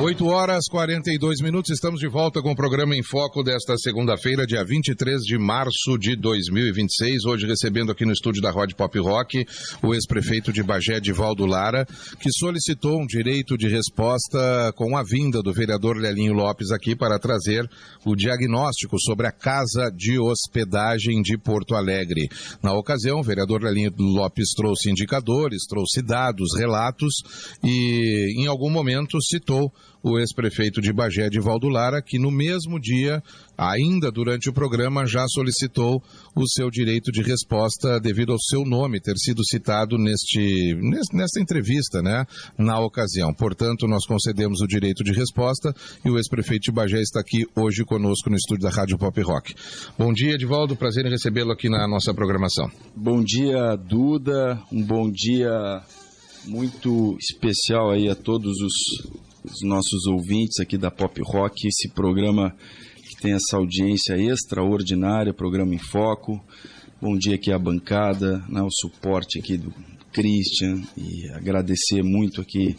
8h42, estamos de volta com o programa Em Foco desta segunda-feira, dia 23 de março de 2026. Hoje recebendo aqui no estúdio da Rádio Pop Rock o ex-prefeito de Bagé, Edivaldo Lara, que solicitou um direito de resposta com a vinda do vereador Lelinho Lopes aqui para trazer o diagnóstico sobre a casa de hospedagem de Porto Alegre. Na ocasião, o vereador Lelinho Lopes trouxe indicadores, trouxe dados, relatos e em algum momento citou o ex-prefeito de Bagé, Edivaldo Lara, que no mesmo dia, ainda durante o programa, já solicitou o seu direito de resposta devido ao seu nome ter sido citado nesta entrevista, né, na ocasião. Portanto, nós concedemos o direito de resposta e o ex-prefeito de Bagé está aqui hoje conosco no estúdio da Rádio Pop Rock. Bom dia, Edivaldo, prazer em recebê-lo aqui na nossa programação. Bom dia, Duda, um bom dia muito especial aí a todos os nossos ouvintes aqui da Pop Rock, esse programa que tem essa audiência extraordinária, programa Em Foco. Bom dia aqui à bancada, né, o suporte aqui do Christian, e agradecer muito aqui,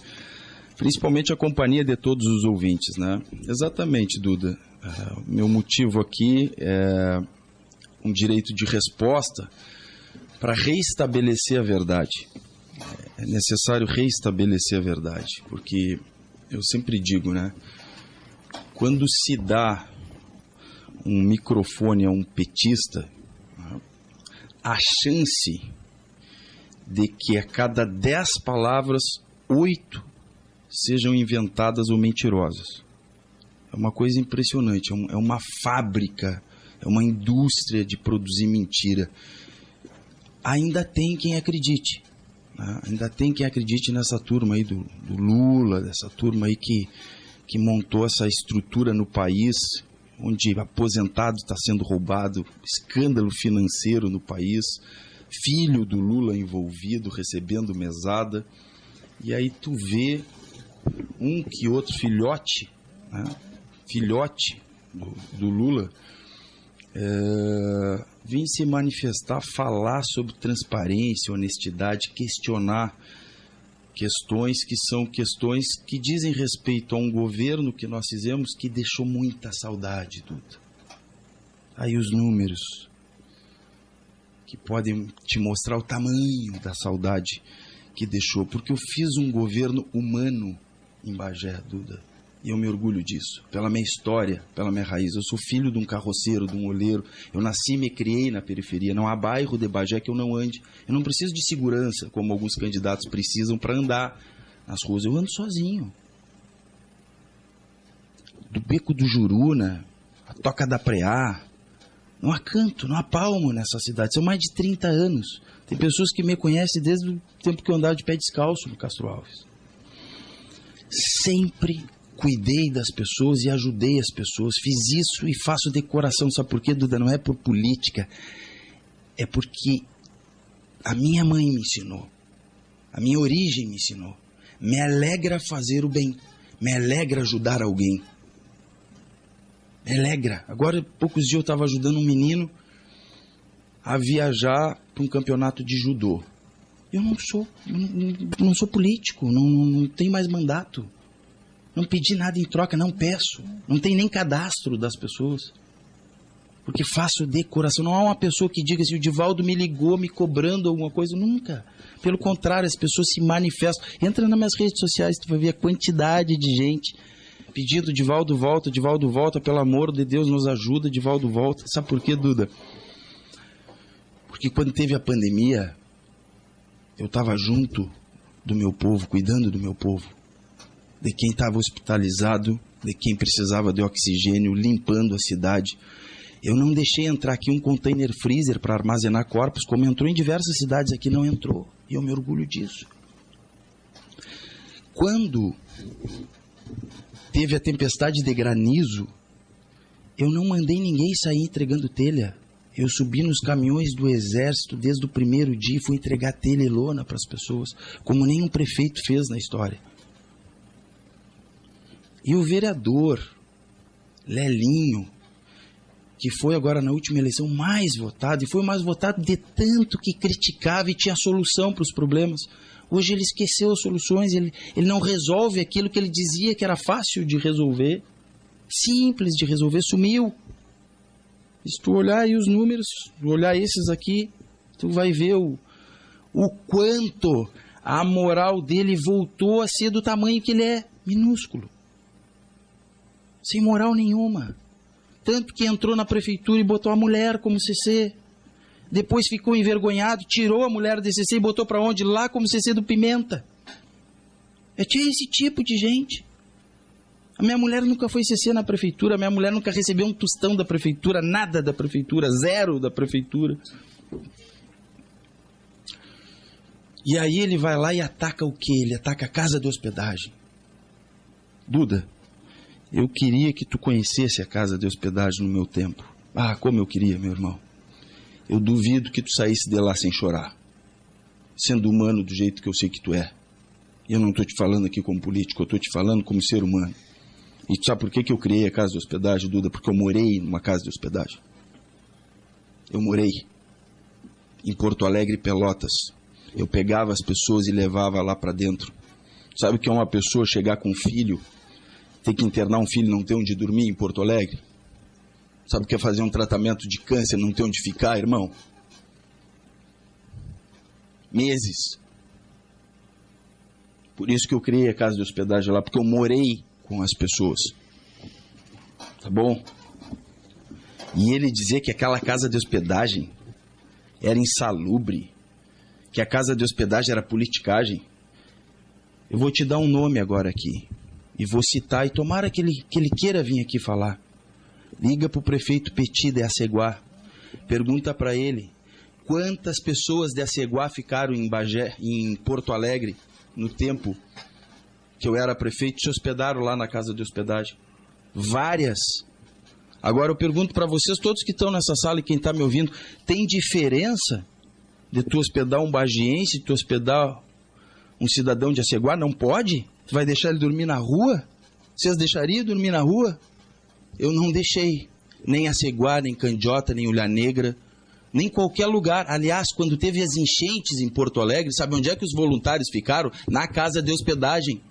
principalmente a companhia de todos os ouvintes, né? Exatamente, Duda. Meu motivo aqui é um direito de resposta para reestabelecer a verdade. É necessário reestabelecer a verdade, porque eu sempre digo, né? Quando se dá um microfone a um petista, a chance de que a cada 10 palavras, 8 sejam inventadas ou mentirosas. É uma coisa impressionante, é uma fábrica, é uma indústria de produzir mentira. Ainda tem quem acredite. Ainda tem quem acredite nessa turma aí do Lula, dessa turma aí que montou essa estrutura no país, onde aposentado está sendo roubado, escândalo financeiro no país, filho do Lula envolvido, recebendo mesada. E aí tu vê um que outro filhote, né? Filhote do Lula, vim se manifestar, falar sobre transparência, honestidade, questionar questões que são questões que dizem respeito a um governo que nós fizemos que deixou muita saudade, Duda. Aí os números que podem te mostrar o tamanho da saudade que deixou, porque eu fiz um governo humano em Bagé, Duda. E eu me orgulho disso, pela minha história, pela minha raiz. Eu sou filho de um carroceiro, de um oleiro. Eu nasci e me criei na periferia. Não há bairro de Bagé que eu não ande. Eu não preciso de segurança, como alguns candidatos precisam para andar nas ruas. Eu ando sozinho. Do Beco do Juruna, a Toca da Preá. Não há canto, não há palmo nessa cidade. São mais de 30 anos. Tem pessoas que me conhecem desde o tempo que eu andava de pé descalço no Castro Alves. Sempre cuidei das pessoas e ajudei as pessoas. Fiz isso e faço de coração. Sabe por quê, Duda? Não é por política. É porque a minha mãe me ensinou. A minha origem me ensinou. Me alegra fazer o bem. Me alegra ajudar alguém. Me alegra. Agora, há poucos dias eu estava ajudando um menino a viajar para um campeonato de judô. Eu não sou político. Não tenho mais mandato. Não pedi nada em troca, não peço. Não tem nem cadastro das pessoas. Porque faço de coração. Não há uma pessoa que diga assim, o Edivaldo me ligou me cobrando alguma coisa. Nunca. Pelo contrário, as pessoas se manifestam. Entra nas minhas redes sociais, tu vai ver a quantidade de gente pedindo Edivaldo volta, pelo amor de Deus nos ajuda, Edivaldo volta. Sabe por quê, Duda? Porque quando teve a pandemia, eu estava junto do meu povo, cuidando do meu povo. De quem estava hospitalizado, de quem precisava de oxigênio, limpando a cidade. Eu não deixei entrar aqui um container freezer para armazenar corpos, como entrou em diversas cidades aqui, não entrou. E eu me orgulho disso. Quando teve a tempestade de granizo, eu não mandei ninguém sair entregando telha. Eu subi nos caminhões do exército desde o primeiro dia e fui entregar telha e lona para as pessoas, como nenhum prefeito fez na história. E o vereador Lelinho, que foi agora na última eleição mais votado, e foi o mais votado de tanto que criticava e tinha solução para os problemas. Hoje ele esqueceu as soluções, ele não resolve aquilo que ele dizia que era fácil de resolver, simples de resolver, sumiu. Se tu olhar aí os números, olhar esses aqui, tu vai ver o quanto a moral dele voltou a ser do tamanho que ele é, minúsculo. Sem moral nenhuma. Tanto que entrou na prefeitura e botou a mulher como CC. Depois ficou envergonhado, tirou a mulher do CC e botou para onde? Lá como CC do Pimenta. Tinha esse tipo de gente. A minha mulher nunca foi CC na prefeitura, a minha mulher nunca recebeu um tostão da prefeitura, nada da prefeitura, zero da prefeitura. E aí ele vai lá e ataca o quê? Ele ataca a casa de hospedagem. Duda, eu queria que tu conhecesse a casa de hospedagem no meu tempo. Ah, como eu queria, meu irmão. Eu duvido que tu saísse de lá sem chorar. Sendo humano do jeito que eu sei que tu é. Eu não estou te falando aqui como político, eu estou te falando como ser humano. E tu sabe por que eu criei a casa de hospedagem, Duda? Porque eu morei numa casa de hospedagem. Eu morei em Porto Alegre, Pelotas. Eu pegava as pessoas e levava lá para dentro. Sabe o que é uma pessoa chegar com um filho, ter que internar um filho e não ter onde dormir em Porto Alegre? Sabe o que é fazer um tratamento de câncer e não ter onde ficar, irmão? Meses. Por isso que eu criei a casa de hospedagem lá, porque eu morei com as pessoas. Tá bom? E ele dizer que aquela casa de hospedagem era insalubre, que a casa de hospedagem era politicagem. Eu vou te dar um nome agora aqui, e vou citar, e tomara que ele queira vir aqui falar. Liga para o prefeito Petit de Aceguá, pergunta para ele quantas pessoas de Aceguá ficaram em Porto Alegre no tempo que eu era prefeito, se hospedaram lá na casa de hospedagem. Várias. Agora eu pergunto para vocês, todos que estão nessa sala e quem está me ouvindo, tem diferença de tu hospedar um bagiense, de tu hospedar um cidadão de Aceguá? Não pode? Tu vai deixar ele dormir na rua? Vocês deixariam dormir na rua? Eu não deixei. Nem Aceguá, nem Candiota, nem Ulha Negra, nem qualquer lugar. Aliás, quando teve as enchentes em Porto Alegre, sabe onde é que os voluntários ficaram? Na casa de hospedagem.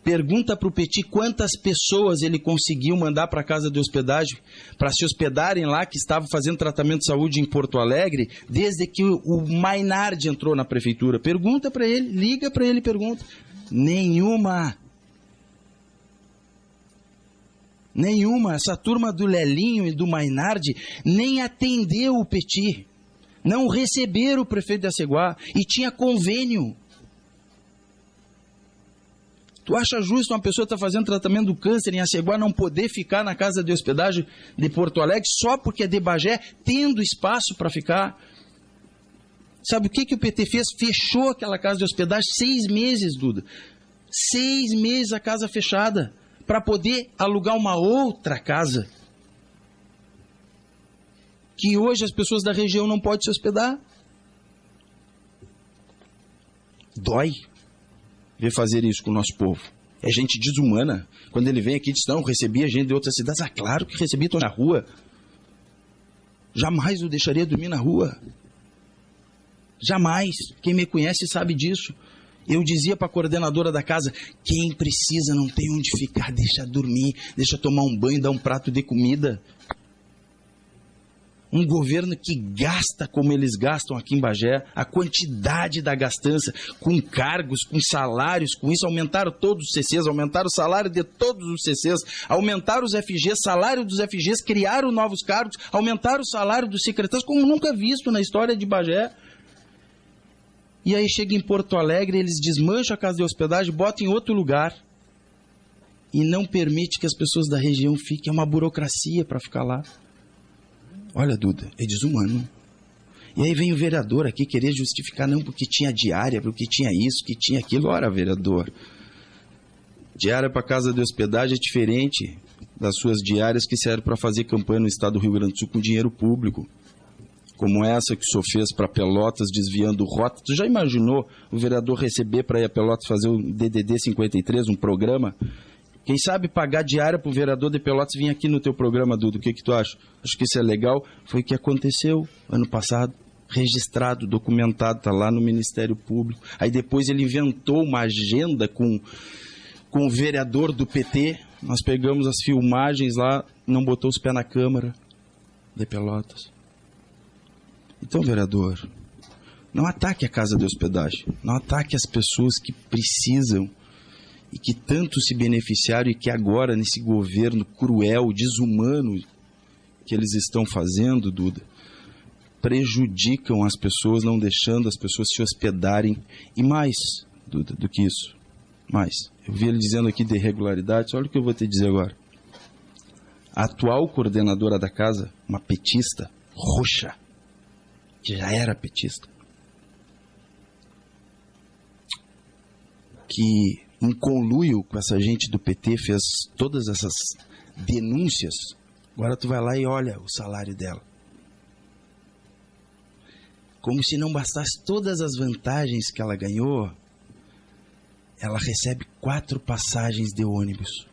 Pergunta para o Petit quantas pessoas ele conseguiu mandar para a casa de hospedagem para se hospedarem lá, que estavam fazendo tratamento de saúde em Porto Alegre, desde que o Mainardi entrou na prefeitura. Pergunta para ele, liga para ele e pergunta. Nenhuma. Nenhuma. Essa turma do Lelinho e do Mainardi nem atendeu o Petit. Não receberam o prefeito de Aceguá e tinha convênio. Tu acha justo uma pessoa estar fazendo tratamento do câncer em Aceguá não poder ficar na casa de hospedagem de Porto Alegre só porque é de Bagé, tendo espaço para ficar? Sabe o que o PT fez? Fechou aquela casa de hospedagem 6 meses, Duda. 6 meses a casa fechada, para poder alugar uma outra casa. Que hoje as pessoas da região não podem se hospedar. Dói ver fazer isso com o nosso povo. É gente desumana. Quando ele vem aqui e diz, não, recebia gente de outras cidades. Ah, claro que recebi, estou na rua. Jamais eu deixaria dormir na rua. Jamais. Quem me conhece sabe disso. Eu dizia para a coordenadora da casa, quem precisa não tem onde ficar, deixa dormir, deixa tomar um banho, dar um prato de comida. Um governo que gasta como eles gastam aqui em Bagé, a quantidade da gastança, com cargos, com salários, com isso aumentaram todos os CCs, aumentaram o salário de todos os CCs, aumentaram os FGs, salário dos FGs, criaram novos cargos, aumentaram o salário dos secretários, como nunca visto na história de Bagé. E aí chega em Porto Alegre, eles desmancham a casa de hospedagem, botam em outro lugar e não permite que as pessoas da região fiquem, é uma burocracia para ficar lá. Olha, Duda, é desumano. E aí vem o vereador aqui querer justificar, não, porque tinha diária, porque tinha isso, que tinha aquilo. Ora, vereador, diária para casa de hospedagem é diferente das suas diárias que servem para fazer campanha no estado do Rio Grande do Sul com dinheiro público. Como essa que o senhor fez para Pelotas, desviando rota. Tu já imaginou o vereador receber para ir a Pelotas fazer o DDD 53, um programa? Quem sabe pagar diária para o vereador de Pelotas vir aqui no teu programa, Duda, o que tu acha? Acho que isso é legal. Foi o que aconteceu ano passado. registrado, documentado, está lá no Ministério Público. Aí depois ele inventou uma agenda com o vereador do PT. Nós pegamos as filmagens lá, não botou os pés na Câmara de Pelotas. Então, vereador, não ataque a casa de hospedagem, não ataque as pessoas que precisam e que tanto se beneficiaram e que agora, nesse governo cruel, desumano que eles estão fazendo, Duda, prejudicam as pessoas, não deixando as pessoas se hospedarem. E mais, Duda, do que isso, mais. Eu vi ele dizendo aqui de irregularidades, olha o que eu vou te dizer agora. A atual coordenadora da casa, uma petista roxa, que já era petista, que em conluio com essa gente do PT fez todas essas denúncias. Agora tu vai lá e olha o salário dela. Como se não bastasse todas as vantagens que ela ganhou, ela recebe 4 passagens de ônibus.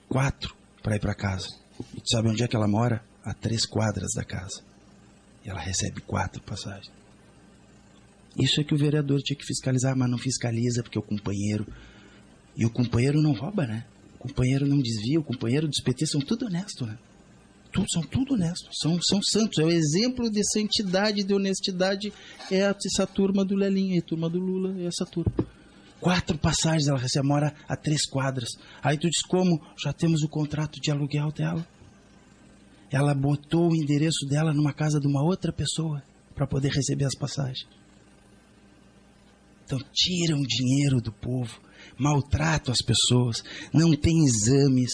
4 para ir para casa. E tu sabe onde é que ela mora? A 3 quadras da casa. E ela recebe 4 passagens. Isso é que o vereador tinha que fiscalizar, mas não fiscaliza porque o companheiro... E o companheiro não rouba, né? O companheiro não desvia, o companheiro dos PT são tudo honestos, né? São tudo honestos, são santos. É o exemplo de santidade, de honestidade, é essa turma do Lelinho, a turma do Lula, é essa turma. 4 passagens ela recebe, mora a 3 quadras. Aí tu diz como? Já temos o contrato de aluguel dela. Ela botou o endereço dela numa casa de uma outra pessoa para poder receber as passagens. Então tiram dinheiro do povo, maltratam as pessoas, não tem exames,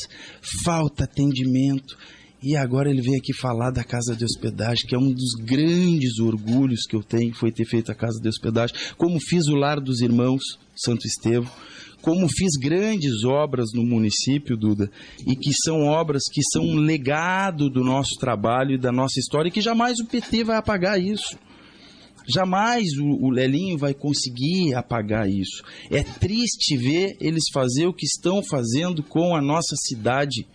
falta atendimento. E agora ele vem aqui falar da casa de hospedagem, que é um dos grandes orgulhos que eu tenho, foi ter feito a casa de hospedagem. Como fiz o Lar dos Irmãos, Santo Estevão, como fiz grandes obras no município, Duda, e que são obras que são um legado do nosso trabalho e da nossa história, e que jamais o PT vai apagar isso. Jamais o Lelinho vai conseguir apagar isso. É triste ver eles fazer o que estão fazendo com a nossa cidade,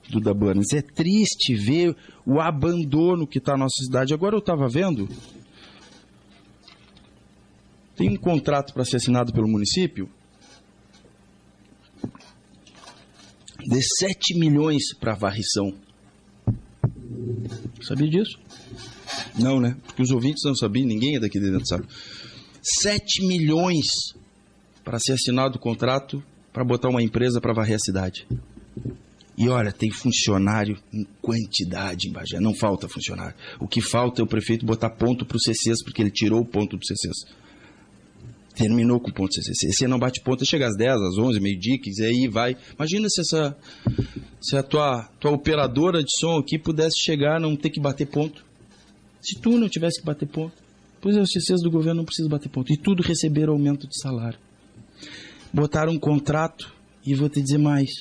Duda Burns. É triste ver o abandono que está na nossa cidade. Agora eu estava vendo, tem um contrato para ser assinado pelo município de 7 milhões para varrição. Sabia disso? Não, né? Porque os ouvintes não sabiam, ninguém é daqui de dentro sabe. 7 milhões para ser assinado o contrato para botar uma empresa para varrer a cidade. E olha, tem funcionário em quantidade em Bagé, não falta funcionário. O que falta é o prefeito botar ponto para os CCs, porque ele tirou o ponto dos CCs. Terminou com o ponto do CCs. Se não bate ponto, chega às 10, às 11, meio-dia, quiser aí, vai. Imagina se a tua operadora de som aqui pudesse chegar, não ter que bater ponto. Se tu não tivesse que bater ponto, pois os CCs do governo não precisam bater ponto. E tudo receberam aumento de salário. Botaram um contrato, e vou te dizer mais,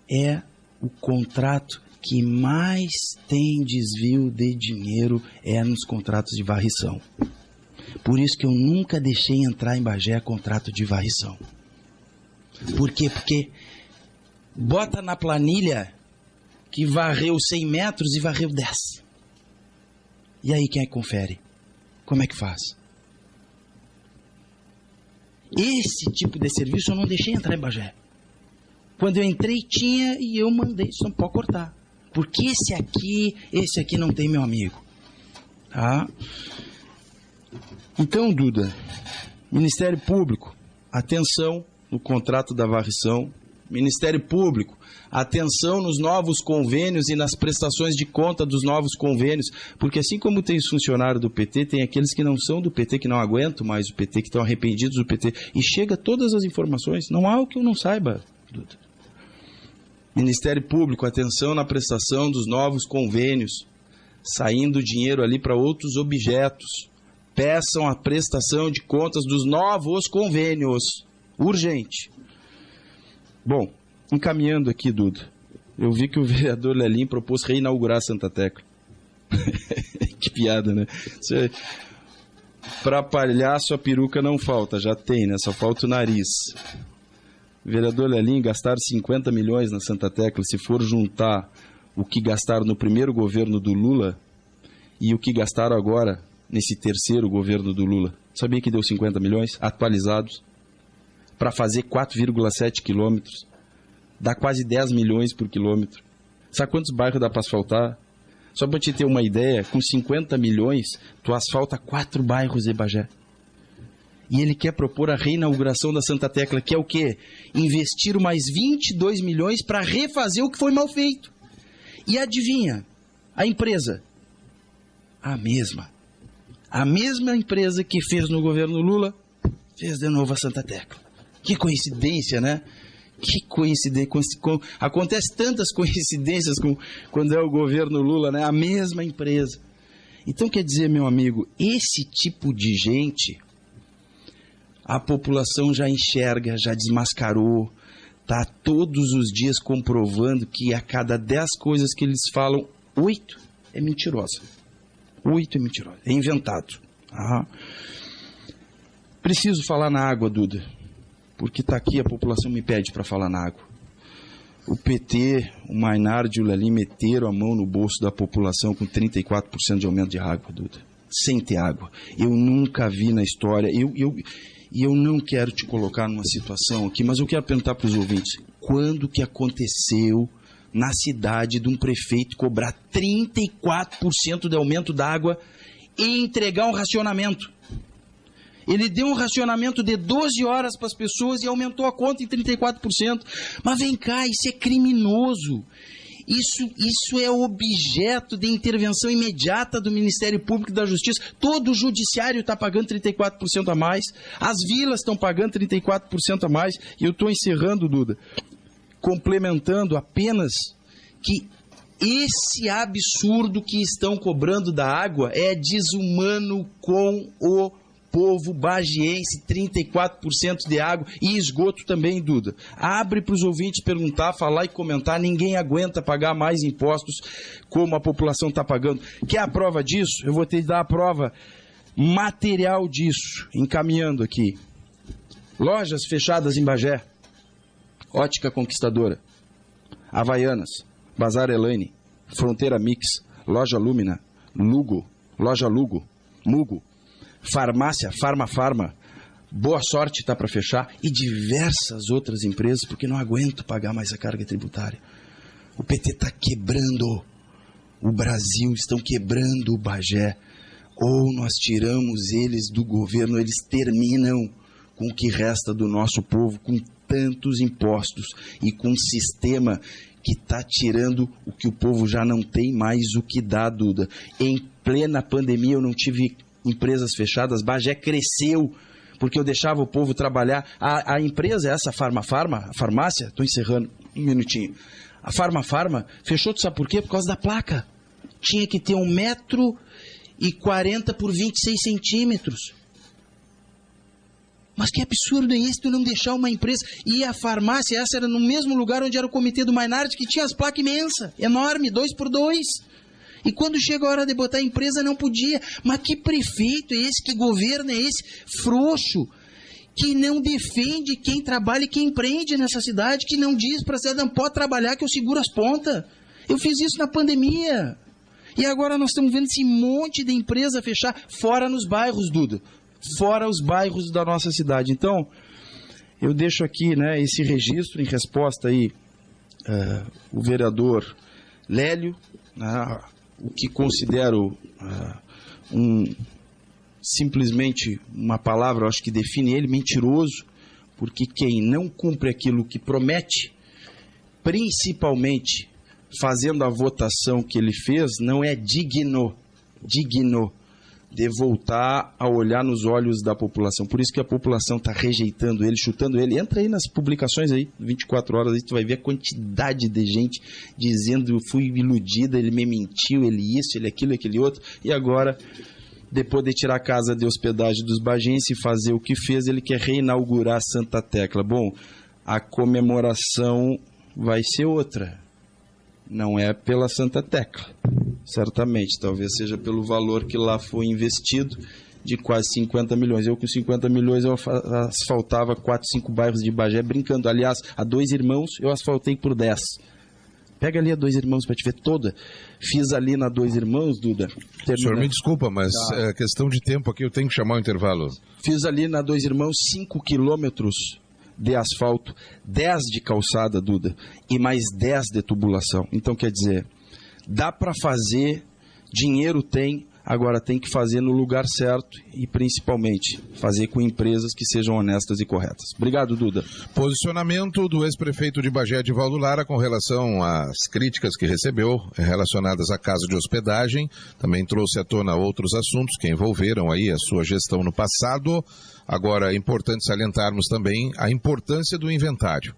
é o contrato que mais tem desvio de dinheiro é nos contratos de varrição. Por isso que eu nunca deixei entrar em Bagé contrato de varrição. Por quê? Porque bota na planilha que varreu 100 metros e varreu 10. E aí quem é que confere? Como é que faz? Esse tipo de serviço eu não deixei entrar em Bagé. Quando eu entrei tinha e eu mandei, só não pode cortar. Porque esse aqui não tem meu amigo. Tá? Então, Duda, Ministério Público, atenção no contrato da varrição. Ministério Público, atenção nos novos convênios e nas prestações de conta dos novos convênios, porque assim como tem os funcionários do PT, tem aqueles que não são do PT, que não aguentam mais o PT, que estão arrependidos do PT, e chega todas as informações, não há o que eu não saiba, Duda. Ministério Público, atenção na prestação dos novos convênios, saindo dinheiro ali para outros objetos, peçam a prestação de contas dos novos convênios, urgente. Bom, encaminhando aqui, Duda, eu vi que o vereador Lelinho propôs reinaugurar Santa Tecla. Que piada, né? Para palhaço a peruca não falta, já tem, né? Só falta o nariz. Vereador Lelinho, gastar 50 milhões na Santa Tecla, se for juntar o que gastaram no primeiro governo do Lula e o que gastaram agora nesse terceiro governo do Lula. Sabia que deu 50 milhões atualizados para fazer 4,7 quilômetros? Dá quase 10 milhões por quilômetro. Sabe quantos bairros dá para asfaltar? Só para te ter uma ideia, com 50 milhões, tu asfalta 4 bairros de Bagé. E ele quer propor a reinauguração da Santa Tecla, que é o quê? Investir mais 22 milhões para refazer o que foi mal feito. E adivinha, a empresa? A mesma empresa que fez no governo Lula, fez de novo a Santa Tecla. Que coincidência, né? Que coincidência. Acontece tantas coincidências quando é o governo Lula, né? A mesma empresa. Então, quer dizer, meu amigo, esse tipo de gente, a população já enxerga, já desmascarou, está todos os dias comprovando que a cada 10 coisas que eles falam, 8 é mentirosa. 8 é mentirosa, é inventado. Preciso falar na água, Duda, porque está aqui, a população me pede para falar na água. O PT, o Maynard e o Lelin meteram a mão no bolso da população com 34% de aumento de água, Duda. Sem ter água. Eu nunca vi na história, e eu não quero te colocar numa situação aqui, mas eu quero perguntar para os ouvintes, quando que aconteceu na cidade de um prefeito cobrar 34% de aumento da água e entregar um racionamento? Ele deu um racionamento de 12 horas para as pessoas e aumentou a conta em 34%. Mas vem cá, isso é criminoso. Isso é objeto de intervenção imediata do Ministério Público e da Justiça. Todo o judiciário está pagando 34% a mais. As vilas estão pagando 34% a mais. E eu estou encerrando, Duda, complementando apenas que esse absurdo que estão cobrando da água é desumano com o povo bagiense, 34% de água e esgoto também, Duda. Abre para os ouvintes perguntar, falar e comentar, ninguém aguenta pagar mais impostos como a população está pagando. Quer a prova disso? Eu vou te dar a prova material disso, encaminhando aqui. Lojas fechadas em Bagé, Ótica Conquistadora, Havaianas, Bazar Elaine, Fronteira Mix, Loja Lumina, Lugo, Loja Lugo, Mugo, Farmácia, Farma, Boa Sorte está para fechar e diversas outras empresas, porque não aguento pagar mais a carga tributária. O PT está quebrando o Brasil, estão quebrando o Bagé. Ou nós tiramos eles do governo, eles terminam com o que resta do nosso povo, com tantos impostos e com um sistema que está tirando o que o povo já não tem mais o que dá, Duda. Em plena pandemia eu não tive empresas fechadas, Bagé cresceu, porque eu deixava o povo trabalhar. A empresa, essa a farmácia, estou encerrando um minutinho, a Farma fechou, tu sabe por quê? Por causa da placa. Tinha que ter 1,40 m por 26 centímetros. Mas que absurdo é esse, tu não deixar uma empresa? E a farmácia, essa era no mesmo lugar onde era o comitê do Maynard, que tinha as placas imensas, enorme, 2x2. E quando chega a hora de botar a empresa, não podia. Mas que prefeito é esse? Que governo é esse? Frouxo. Que não defende quem trabalha e quem empreende nessa cidade. Que não diz para a cidade, não pode trabalhar que eu seguro as pontas. Eu fiz isso na pandemia. E agora nós estamos vendo esse monte de empresa fechar fora nos bairros, Duda. Fora os bairros da nossa cidade. Então, eu deixo aqui, né, esse registro em resposta aí, o vereador Lélio, o que considero simplesmente uma palavra, acho que define ele, mentiroso, porque quem não cumpre aquilo que promete, principalmente fazendo a votação que ele fez, não é digno de voltar a olhar nos olhos da população. Por isso que a população está rejeitando ele, chutando ele. Entra aí nas publicações aí, 24 horas, aí tu vai ver a quantidade de gente dizendo, fui iludida, ele me mentiu, ele isso, ele aquilo, aquele outro. E agora, depois de tirar a casa de hospedagem dos bagenses e fazer o que fez, ele quer reinaugurar a Santa Tecla. Bom, a comemoração vai ser outra. Não é pela Santa Tecla. Certamente, talvez seja pelo valor que lá foi investido, de quase 50 milhões. Eu com 50 milhões eu asfaltava 4, 5 bairros de Bagé brincando. Aliás, a 2 irmãos eu asfaltei por 10. Pega ali a Dois Irmãos para te ver toda. Fiz ali na Dois Irmãos, Duda. O senhor me desculpa, mas é questão de tempo aqui, eu tenho que chamar o intervalo. Fiz ali na Dois Irmãos 5 quilômetros de asfalto, 10 de calçada, Duda, e mais 10 de tubulação. Então, quer dizer, dá para fazer, dinheiro tem, agora tem que fazer no lugar certo e, principalmente, fazer com empresas que sejam honestas e corretas. Obrigado, Duda. Posicionamento do ex-prefeito de Bagé, Edivaldo Lara, com relação às críticas que recebeu relacionadas à casa de hospedagem. Também trouxe à tona outros assuntos que envolveram aí a sua gestão no passado. Agora, é importante salientarmos também a importância do inventário.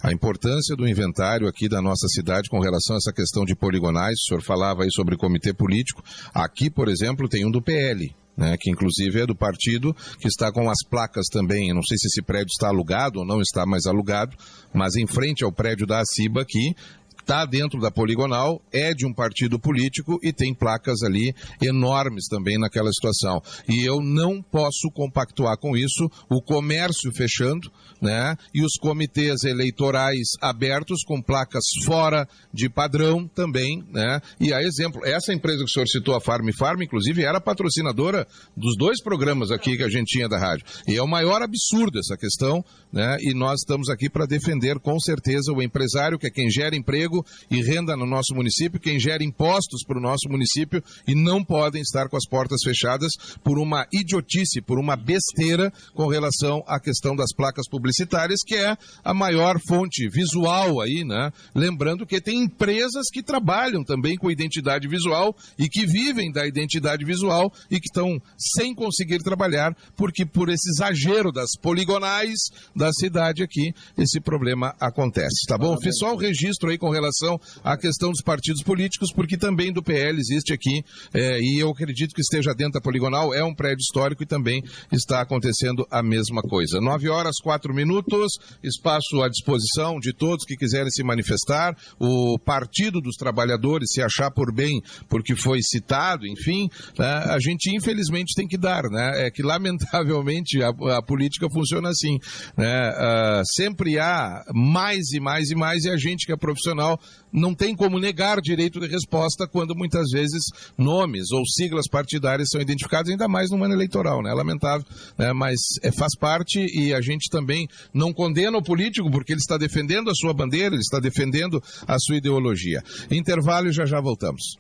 A importância do inventário aqui da nossa cidade com relação a essa questão de poligonais. O senhor falava aí sobre comitê político. Aqui, por exemplo, tem um do PL, né, que inclusive é do partido, que está com as placas também. Eu não sei se esse prédio está alugado ou não está mais alugado, mas em frente ao prédio da ACIBA aqui, está dentro da poligonal, é de um partido político e tem placas ali enormes também naquela situação. E eu não posso compactuar com isso, o comércio fechando, né, e os comitês eleitorais abertos com placas fora de padrão também, né, e a exemplo, essa empresa que o senhor citou, a Farm, inclusive era patrocinadora dos 2 programas aqui que a gente tinha da rádio. E é o maior absurdo essa questão, né, e nós estamos aqui para defender com certeza o empresário, que é quem gera emprego e renda no nosso município, quem gera impostos para o nosso município, e não podem estar com as portas fechadas por uma idiotice, por uma besteira com relação à questão das placas publicitárias, que é a maior fonte visual aí, né? Lembrando que tem empresas que trabalham também com identidade visual e que vivem da identidade visual e que estão sem conseguir trabalhar porque por esse exagero das poligonais da cidade aqui, esse problema acontece, tá bom? Fiz só o registro aí com relação à questão dos partidos políticos, porque também do PL existe aqui, e eu acredito que esteja dentro da poligonal, é um prédio histórico e também está acontecendo a mesma coisa. 9h04, espaço à disposição de todos que quiserem se manifestar, o Partido dos Trabalhadores, se achar por bem, porque foi citado, enfim, né, a gente infelizmente tem que dar, né, é que lamentavelmente a política funciona assim, né, sempre há mais e mais e mais, e a gente que é profissional não tem como negar direito de resposta quando muitas vezes nomes ou siglas partidárias são identificados, ainda mais no ano eleitoral, né? É lamentável, né? Mas faz parte, e a gente também não condena o político porque ele está defendendo a sua bandeira, ele está defendendo a sua ideologia. Intervalo e já voltamos.